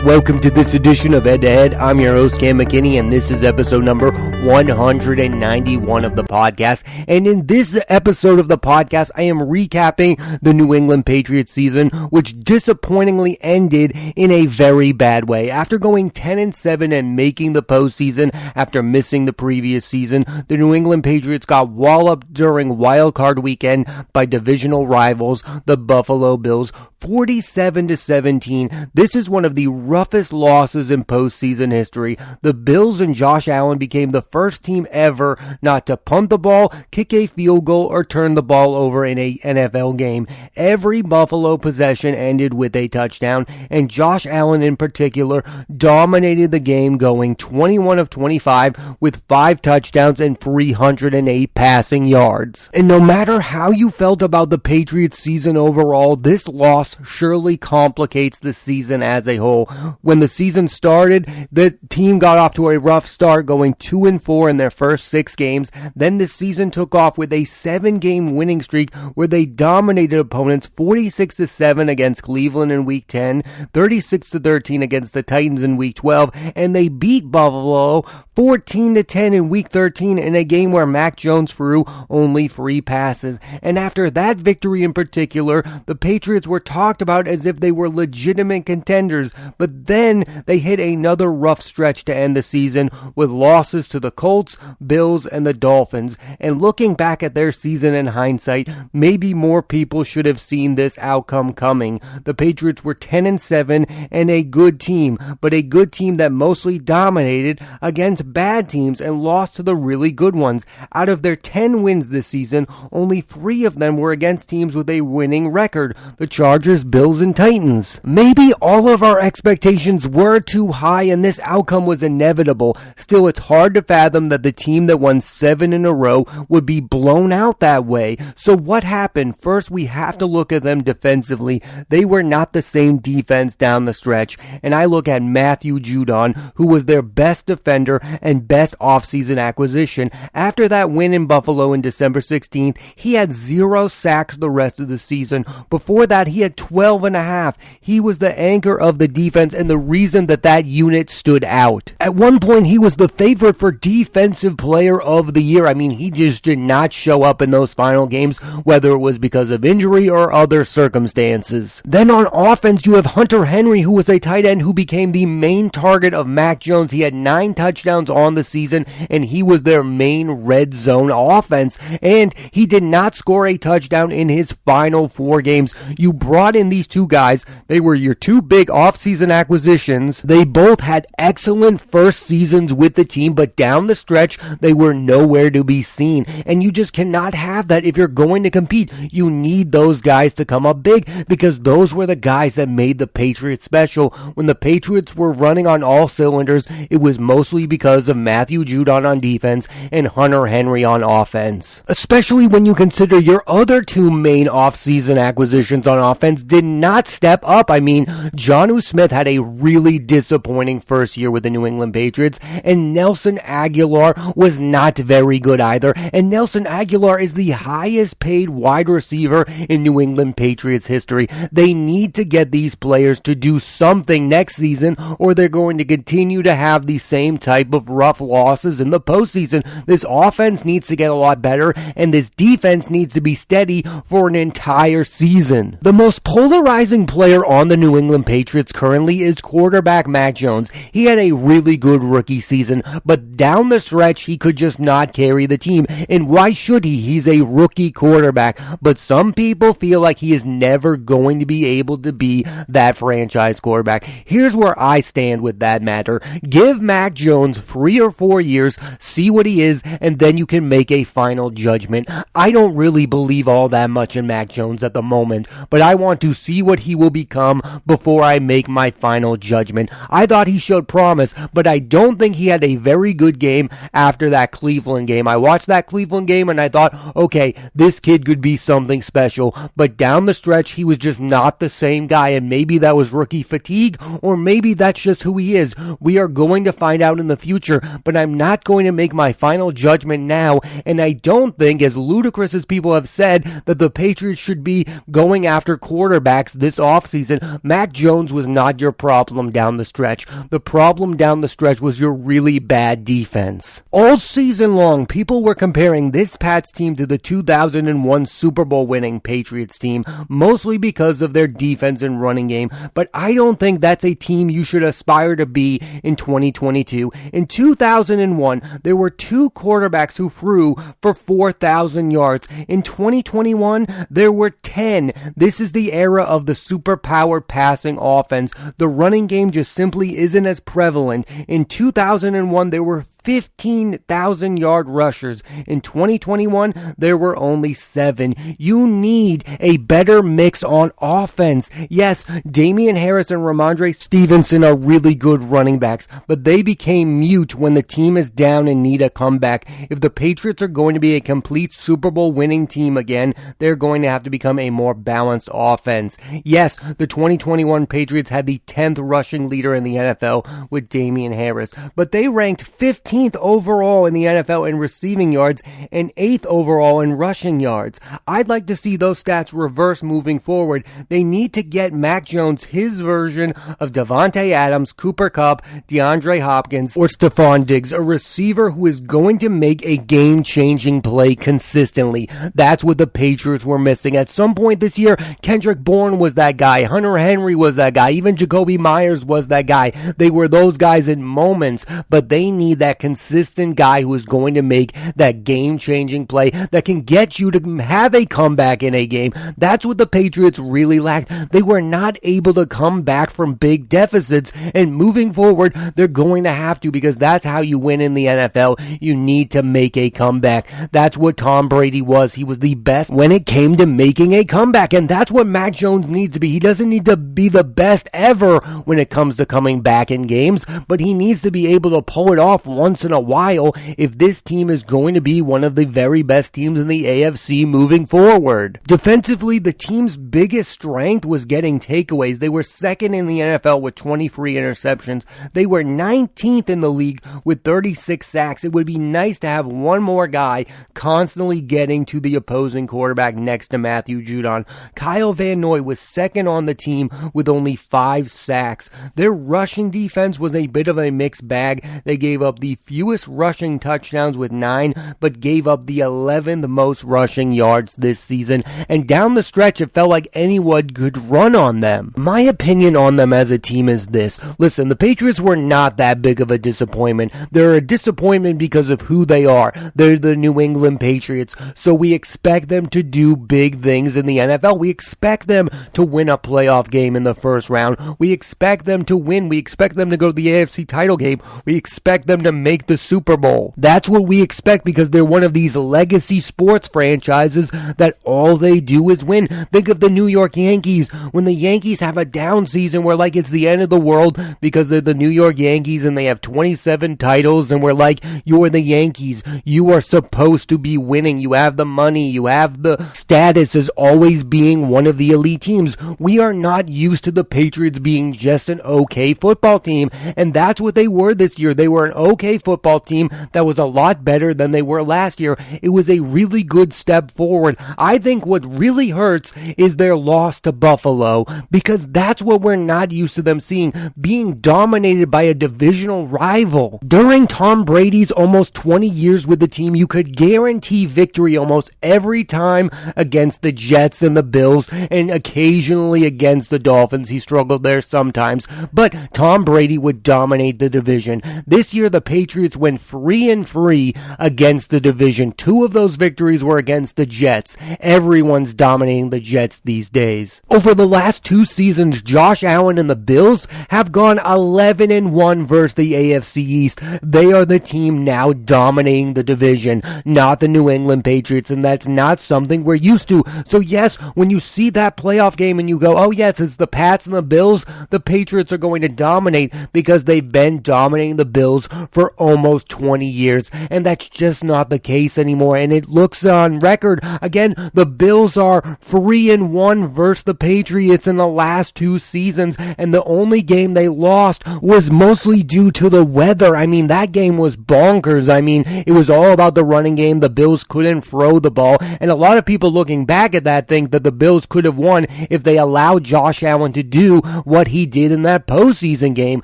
Welcome to this edition of Head to Head. I'm your host, Cam McKinney, and this is episode number 191 of the podcast. And in this episode of the podcast, I am recapping the New England Patriots season, which disappointingly ended in a very bad way. After going 10-7 and making the postseason after missing the previous season, the New England Patriots got walloped during Wild Card weekend by divisional rivals, the Buffalo Bills, 47-17. This is one of the roughest losses in postseason history. The Bills and Josh Allen became the first team ever not to punt the ball, kick a field goal, or turn the ball over in a NFL game. Every Buffalo possession ended with a touchdown, and Josh Allen in particular dominated the game, going 21 of 25 with 5 touchdowns and 308 passing yards. And no matter how you felt about the Patriots season overall, this loss surely complicates the season as a whole. When the season started, the team got off to a rough start, going 2-4 in their first 6 games. Then the season took off with a 7-game winning streak where they dominated opponents 46-7 against Cleveland in week 10, 36-13 against the Titans in week 12, and they beat Buffalo 14-10 in week 13 in a game where Mac Jones threw only 3 passes. And after that victory in particular, the Patriots were talked about as if they were legitimate contenders, but then they hit another rough stretch to end the season with losses to the Colts, Bills, and the Dolphins. And looking back at their season in hindsight, maybe more people should have seen this outcome coming. The Patriots were 10-7 and a good team, but a good team that mostly dominated against bad teams and lost to the really good ones. Out of their 10 wins this season, only 3 of them were against teams with a winning record: the Chargers, Bills, and Titans. Maybe all of our expectations were too high and this outcome was inevitable. Still, it's hard to fathom that the team that won 7 in a row would be blown out that way. So what happened? First, we have to look at them defensively. They were not the same defense down the stretch, and I look at Matthew Judon, who was their best defender and best offseason acquisition. After that win in Buffalo in December 16th, he had 0 sacks the rest of the season. Before that, he had 12 and a half. He was the anchor of the defense and the reason that unit stood out. At one point, he was the favorite for Defensive Player of the Year. I mean, he just did not show up in those final games, whether it was because of injury or other circumstances. Then on offense, you have Hunter Henry, who was a tight end who became the main target of Mac Jones. He had 9 touchdowns on the season, and he was their main red zone offense, and he did not score a touchdown in his final 4 games. You brought in these 2 guys. They were your 2 big offseason acquisitions. They both had excellent first seasons with the team, but down the stretch, they were nowhere to be seen. And you just cannot have that if you're going to compete. You need those guys to come up big, because those were the guys that made the Patriots special. When the Patriots were running on all cylinders, it was mostly because of Matthew Judon on defense and Hunter Henry on offense. Especially when you consider your other 2 main offseason acquisitions on offense did not step up. I mean, Jonnu Smith had a really disappointing first year with the New England Patriots, and Nelson Aguilar was not very good either. And Nelson Aguilar is the highest paid wide receiver in New England Patriots history. They need to get these players to do something next season, or they're going to continue to have the same type of rough losses in the postseason. This offense needs to get a lot better, and this defense needs to be steady for an entire season. The most polarizing player on the New England Patriots currently is quarterback Mac Jones. He had a really good rookie season, but down the stretch, he could just not carry the team. And why should he? He's a rookie quarterback. But some people feel like he is never going to be able to be that franchise quarterback. Here's where I stand with that matter. Give Mac Jones 3 or 4 years, see what he is, and then you can make a final judgment. I don't really believe all that much in Mac Jones at the moment, but I want to see what he will become before I make my final judgment. I thought he showed promise, but I don't think he had a very good game after that Cleveland game. I watched that Cleveland game and I thought, okay, this kid could be something special, but down the stretch, he was just not the same guy, and maybe that was rookie fatigue, or maybe that's just who he is. We are going to find out in the future, but I'm not going to make my final judgment now, and I don't think, as ludicrous as people have said, that the Patriots should be going after quarterbacks this offseason. Mac Jones was not your your problem down the stretch. The problem down the stretch was your really bad defense. All season long, people were comparing this Pats team to the 2001 Super Bowl winning Patriots team, mostly because of their defense and running game, but I don't think that's a team you should aspire to be in 2022. In 2001, there were two quarterbacks who threw for 4,000 yards. In 2021, there were 10. This is the era of the super-powered passing offense. The running game just simply isn't as prevalent. In 2001, there were 15,000-yard rushers. In 2021, there were only 7. You need a better mix on offense. Yes, Damian Harris and Ramondre Stevenson are really good running backs, but they became mute when the team is down and need a comeback. If the Patriots are going to be a complete Super Bowl winning team again, they're going to have to become a more balanced offense. Yes, the 2021 Patriots had the 10th rushing leader in the NFL with Damian Harris, but they ranked 15th overall in the NFL in receiving yards and 8th overall in rushing yards. I'd like to see those stats reverse moving forward. They need to get Mac Jones his version of Devontae Adams, Cooper Kupp, DeAndre Hopkins, or Stephon Diggs, a receiver who is going to make a game-changing play consistently. That's what the Patriots were missing. At some point this year, Kendrick Bourne was that guy, Hunter Henry was that guy, even Jacoby Myers was that guy. They were those guys in moments, but they need that consistent guy who is going to make that game-changing play that can get you to have a comeback in a game. That's what the Patriots really lacked. They were not able to come back from big deficits, and moving forward, they're going to have to, because that's how you win in the NFL. You need to make a comeback. That's what Tom Brady was. He was the best when it came to making a comeback, and that's what Mac Jones needs to be. He doesn't need to be the best ever when it comes to coming back in games, but he needs to be able to pull it off once in a while if this team is going to be one of the very best teams in the AFC moving forward. Defensively, the team's biggest strength was getting takeaways. They were second in the NFL with 23 interceptions. They were 19th in the league with 36 sacks. It would be nice to have one more guy constantly getting to the opposing quarterback next to Matthew Judon. Kyle Van Noy was second on the team with only 5 sacks. Their rushing defense was a bit of a mixed bag. They gave up the fewest rushing touchdowns with 9, but gave up the 11th most rushing yards this season, and down the stretch it felt like anyone could run on them. My opinion on them as a team is this. Listen, the Patriots were not that big of a disappointment. They're a disappointment because of who they are. They're the New England Patriots, so we expect them to do big things in the NFL. We expect them to win a playoff game in the first round. We expect them to win. We expect them to go to the AFC title game. We expect them to make the Super Bowl. That's what we expect, because they're one of these legacy sports franchises that all they do is win. Think of the New York Yankees. When the Yankees have a down season, we're like, it's the end of the world because they're the New York Yankees and they have 27 titles, and we're like, you're the Yankees. You are supposed to be winning. You have the money. You have the status as always being one of the elite teams. We are not used to the Patriots being just an okay football team, and that's what they were this year. They were an okay football team that was a lot better than they were last year. It was a really good step forward. I think what really hurts is their loss to Buffalo, because that's what we're not used to them seeing, being dominated by a divisional rival. During Tom Brady's almost 20 years with the team, you could guarantee victory almost every time against the Jets and the Bills, and occasionally against the Dolphins. He struggled there sometimes, but Tom Brady would dominate the division. This year, the Patriots went 3-3 against the division. 2 of those victories were against the Jets. Everyone's dominating the Jets these days. Over the last 2 seasons, Josh Allen and the Bills have gone 11-1 versus the AFC East. They are the team now dominating the division, not the New England Patriots, and that's not something we're used to. So yes, when you see that playoff game and you go, oh yes, it's the Pats and the Bills, the Patriots are going to dominate, because they've been dominating the Bills for almost 20 years, and that's just not the case anymore. And it looks on record, again, the Bills are 3-1 versus the Patriots in the last 2 seasons, and the only game they lost was mostly due to the weather. I mean, that game was bonkers. I mean, it was all about the running game. The Bills couldn't throw the ball, and a lot of people looking back at that think that the Bills could have won if they allowed Josh Allen to do what he did in that postseason game,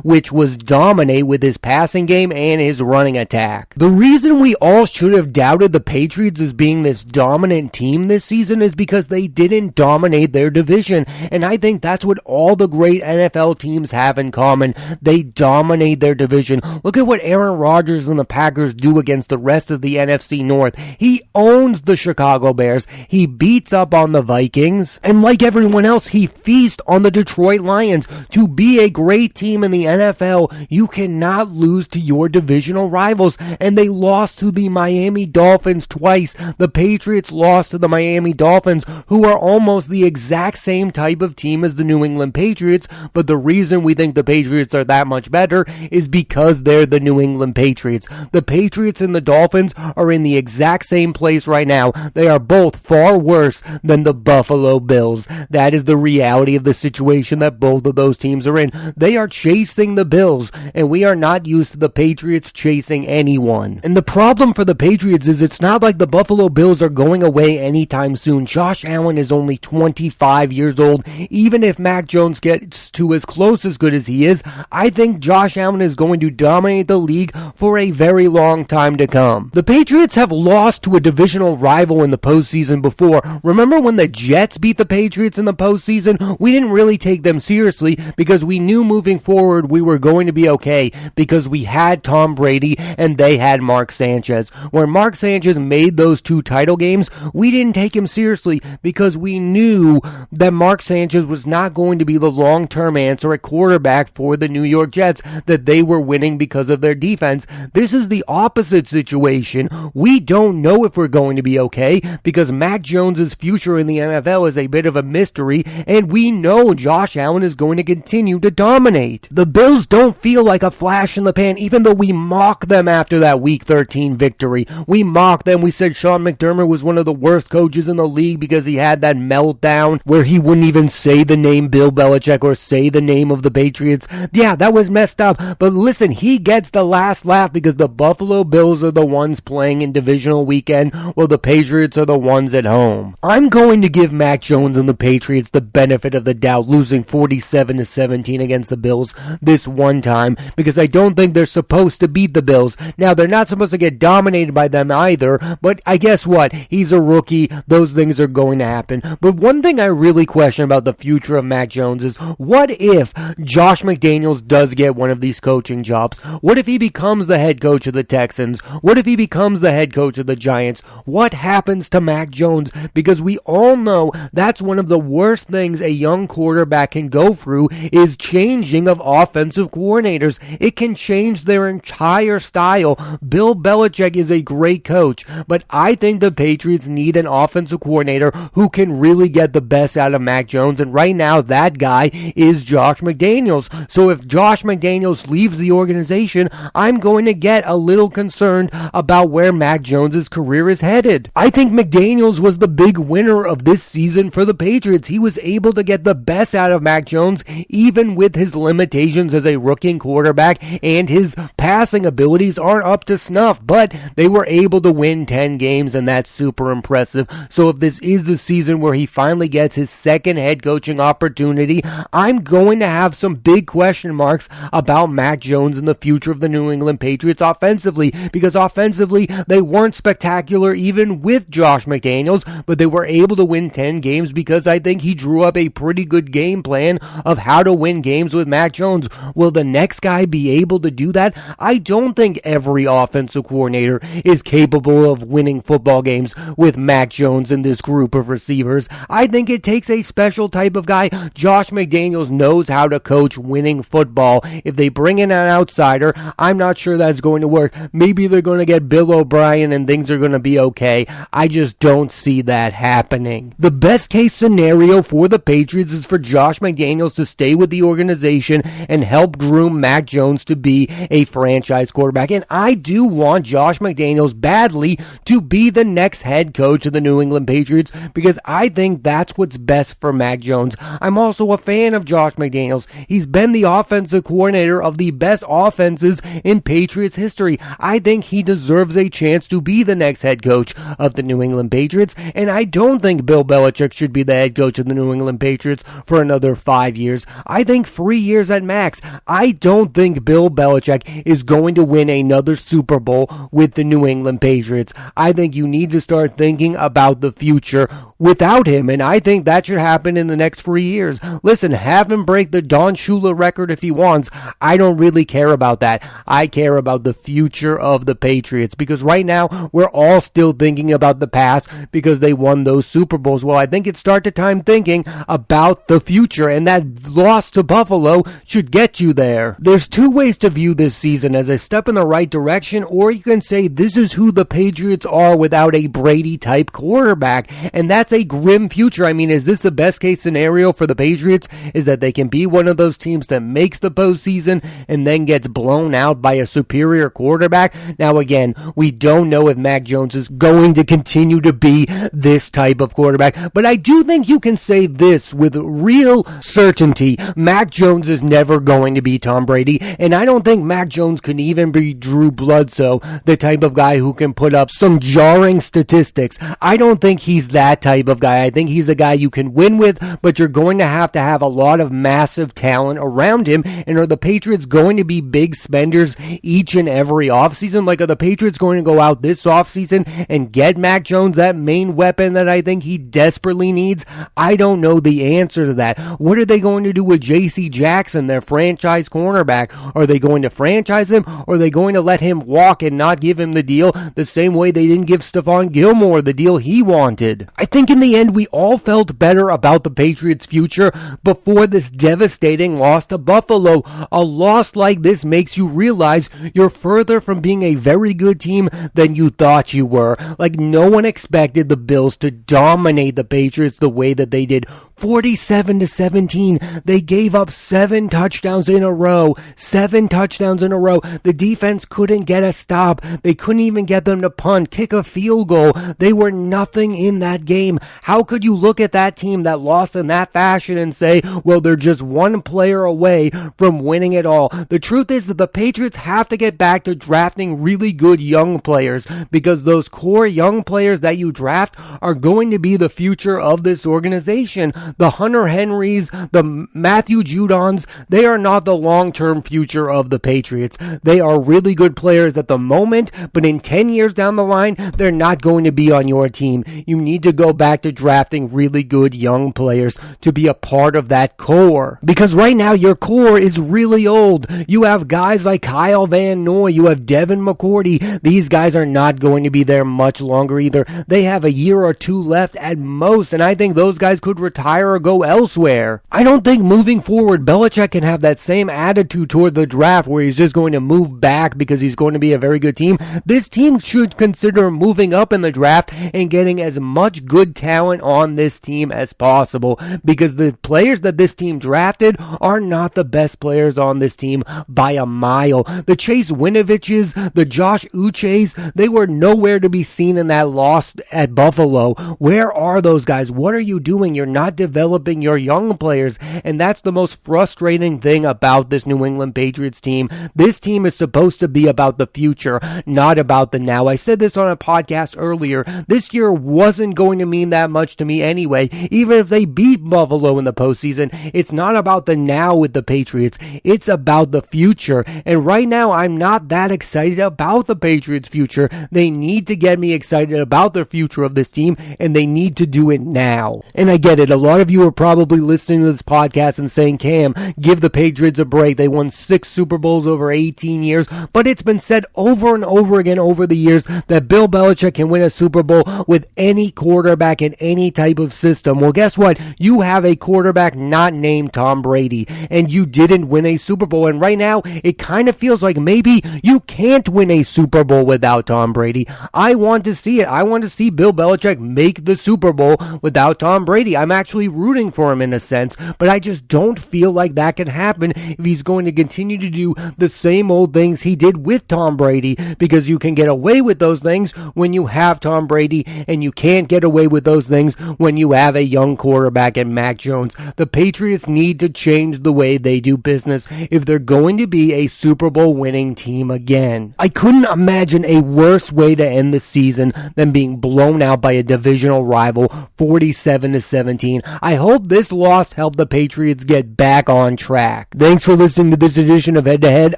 which was dominate with his passing game and his running attack. The reason we all should have doubted the Patriots as being this dominant team this season is because they didn't dominate their division, and I think that's what all the great NFL teams have in common. They dominate their division. Look at what Aaron Rodgers and the Packers do against the rest of the NFC North. He owns the Chicago Bears. He beats up on the Vikings, and like everyone else, he feasts on the Detroit Lions. To be a great team in the NFL, you cannot lose to your divisional rivals, and they lost to the Miami Dolphins twice. The Patriots lost to the Miami Dolphins, who are almost the exact same type of team as the New England Patriots, but the reason we think the Patriots are that much better is because they're the New England Patriots. The Patriots and the Dolphins are in the exact same place right now. They are both far worse than the Buffalo Bills. That is the reality of the situation that both of those teams are in. They are chasing the Bills, and we are not used to the Patriots chasing anyone. And the problem for the Patriots is it's not like the Buffalo Bills are going away anytime soon. Josh Allen is only 25 years old. Even if Mac Jones gets to as close as good as he is, I think Josh Allen is going to dominate the league for a very long time to come. The Patriots have lost to a divisional rival in the postseason before. Remember when the Jets beat the Patriots in the postseason? We didn't really take them seriously because we knew moving forward we were going to be okay because we had Tom Brady and they had Mark Sanchez. When Mark Sanchez made those 2 title games, we didn't take him seriously because we knew that Mark Sanchez was not going to be the long-term answer at quarterback for the New York Jets, that they were winning because of their defense. This is the opposite situation. We don't know if we're going to be okay because Mac Jones' future in the NFL is a bit of a mystery, and we know Josh Allen is going to continue to dominate. The Bills don't feel like a flash in the pan, even though we mock them after that Week 13 victory. We mocked them. We said Sean McDermott was one of the worst coaches in the league because he had that meltdown where he wouldn't even say the name Bill Belichick or say the name of the Patriots. Yeah, that was messed up. But listen, he gets the last laugh because the Buffalo Bills are the ones playing in divisional weekend while the Patriots are the ones at home. I'm going to give Mac Jones and the Patriots the benefit of the doubt, losing 47-17 against the Bills this one time because I don't think they're supposed to beat the Bills. Now, they're not supposed to get dominated by them either, but I guess what? He's a rookie. Those things are going to happen. But one thing I really question about the future of Mac Jones is, what if Josh McDaniels does get one of these coaching jobs? What if he becomes the head coach of the Texans? What if he becomes the head coach of the Giants? What happens to Mac Jones? Because we all know that's one of the worst things a young quarterback can go through is changing of offensive coordinators. It can change their entire style. Bill Belichick is a great coach, but I think the Patriots need an offensive coordinator who can really get the best out of Mac Jones, and right now that guy is Josh McDaniels. So if Josh McDaniels leaves the organization, I'm going to get a little concerned about where Mac Jones' career is headed. I think McDaniels was the big winner of this season for the Patriots. He was able to get the best out of Mac Jones, even with his limitations as a rookie quarterback, and his passing abilities aren't up to snuff, but they were able to win 10 games, and that's super impressive. So if this is the season where he finally gets his second head coaching opportunity, I'm going to have some big question marks about Mac Jones and the future of the New England Patriots offensively, because offensively they weren't spectacular even with Josh McDaniels, but they were able to win 10 games because I think he drew up a pretty good game plan of how to win games with Mac Jones. Will the next guy be able to do that? I don't think every offensive coordinator is capable of winning football games with Mac Jones and this group of receivers. I think it takes a special type of guy. Josh McDaniels knows how to coach winning football. If they bring in an outsider, I'm not sure that's going to work. Maybe they're going to get Bill O'Brien and things are going to be okay. I just don't see that happening. The best case scenario for the Patriots is for Josh McDaniels to stay with the organization and help groom Mac Jones to be a franchise quarterback. And I do want Josh McDaniels badly to be the next head coach of the New England Patriots because I think that's what's best for Mac Jones. I'm also a fan of Josh McDaniels. He's been the offensive coordinator of the best offenses in Patriots history. I think he deserves a chance to be the next head coach of the New England Patriots, and I don't think Bill Belichick should be the head coach of the New England Patriots for another 5 years. I think 3 years at max. I don't think Bill Belichick is going to win another Super Bowl with the New England Patriots. I think you need to start thinking about the future without him, and I think that should happen in the next 3 years. Listen, have him break the Don Shula record if he wants. I don't really care about that. I care about the future of the Patriots because right now we're all still thinking about the past because they won those Super Bowls. Well, I think it's start to time thinking about the future, and that loss to Buffalo should get you there. There's two ways to view this season, as a step in the right direction, or you can say this is who the Patriots are without a Brady-type quarterback, and that's a grim future. I mean, is this the best case scenario for the Patriots? Is that they can be one of those teams that makes the postseason and then gets blown out by a superior quarterback? Now, again, we don't know if Mac Jones is going to continue to be this type of quarterback, but I do think you can say this with real certainty. Mac Jones is never going to be Tom Brady, and I don't think Mac Jones can even be Drew Bledsoe, the type of guy who can put up some jarring statistics. I don't think he's that type of guy. I think he's a guy you can win with, but you're going to have a lot of massive talent around him. And are the Patriots going to be big spenders each and every offseason? Like, are the Patriots going to go out this offseason and get Mac Jones, that main weapon that I think he desperately needs? I don't know the answer to that. What are they going to do with J.C. Jackson, their franchise cornerback? Are they going to franchise him, or are they going to let him walk and not give him the deal the same way they didn't give Stephon Gilmore the deal he wanted? I think in the end we all felt better about the Patriots' future before this devastating loss to Buffalo. A loss like this makes you realize you're further from being a very good team than you thought you were. Like, no one expected the Bills to dominate the Patriots the way that they did. 47-17. They gave up 7 touchdowns in a row. 7 touchdowns in a row. The defense couldn't get a stop. They couldn't even get them to punt, kick a field goal. They were nothing in that game. How could you look at that team that lost in that fashion and say, well, they're just one player away from winning it all? The truth is that the Patriots have to get back to drafting really good young players, because those core young players that you draft are going to be the future of this organization. The Hunter Henrys, the Matthew Judons, they are not the long-term future of the Patriots. They are really good players at the moment, but in 10 years down the line, they're not going to be on your team. You need to go back to drafting really good young players to be a part of that core. Because right now, your core is really old. You have guys like Kyle Van Noy, you have Devin McCourty. These guys are not going to be there much longer either. They have a year or two left at most, and I think those guys could retire or go elsewhere. I don't think moving forward, Belichick can have that same attitude toward the draft where he's just going to move back because he's going to be a very good team. This team should consider moving up in the draft and getting as much good talent on this team as possible, because the players that this team drafted are not the best players on this team by a mile. The Chase Winoviches, the Josh Uches, they were nowhere to be seen in that loss at Buffalo. Where are those guys? What are you doing? You're not developing your young players, and that's the most frustrating thing about this New England Patriots team. This team is supposed to be about the future, not about the now. I said this on a podcast earlier. This year wasn't going to mean that much to me anyway. Even if they beat Buffalo in the postseason, it's not about the now with the Patriots. It's about the future. And right now, I'm not that excited about the Patriots' future. They need to get me excited about the future of this team, and they need to do it now. And I get it. A lot of you are probably listening to this podcast and saying, Cam, give the Patriots a break. They won 6 Super Bowls over 18 years, but it's been said over and over again over the years that Bill Belichick can win a Super Bowl with any quarterback quarterback in any type of system. Well, guess what? You have a quarterback not named Tom Brady, and you didn't win a Super Bowl. And right now, it kind of feels like maybe you can't win a Super Bowl without Tom Brady. I want to see it. I want to see Bill Belichick make the Super Bowl without Tom Brady. I'm actually rooting for him in a sense, but I just don't feel like that can happen if he's going to continue to do the same old things he did with Tom Brady, because you can get away with those things when you have Tom Brady, and you can't get away with those things when you have a young quarterback in Mac Jones. The Patriots need to change the way they do business if they're going to be a Super Bowl winning team again. I couldn't imagine a worse way to end the season than being blown out by a divisional rival 47-17. I hope this loss helped the Patriots get back on track. Thanks for listening to this edition of Head to Head.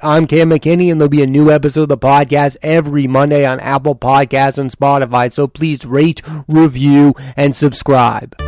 I'm Cam McKinney, and there'll be a new episode of the podcast every Monday on Apple Podcasts and Spotify, so please rate, review, and subscribe.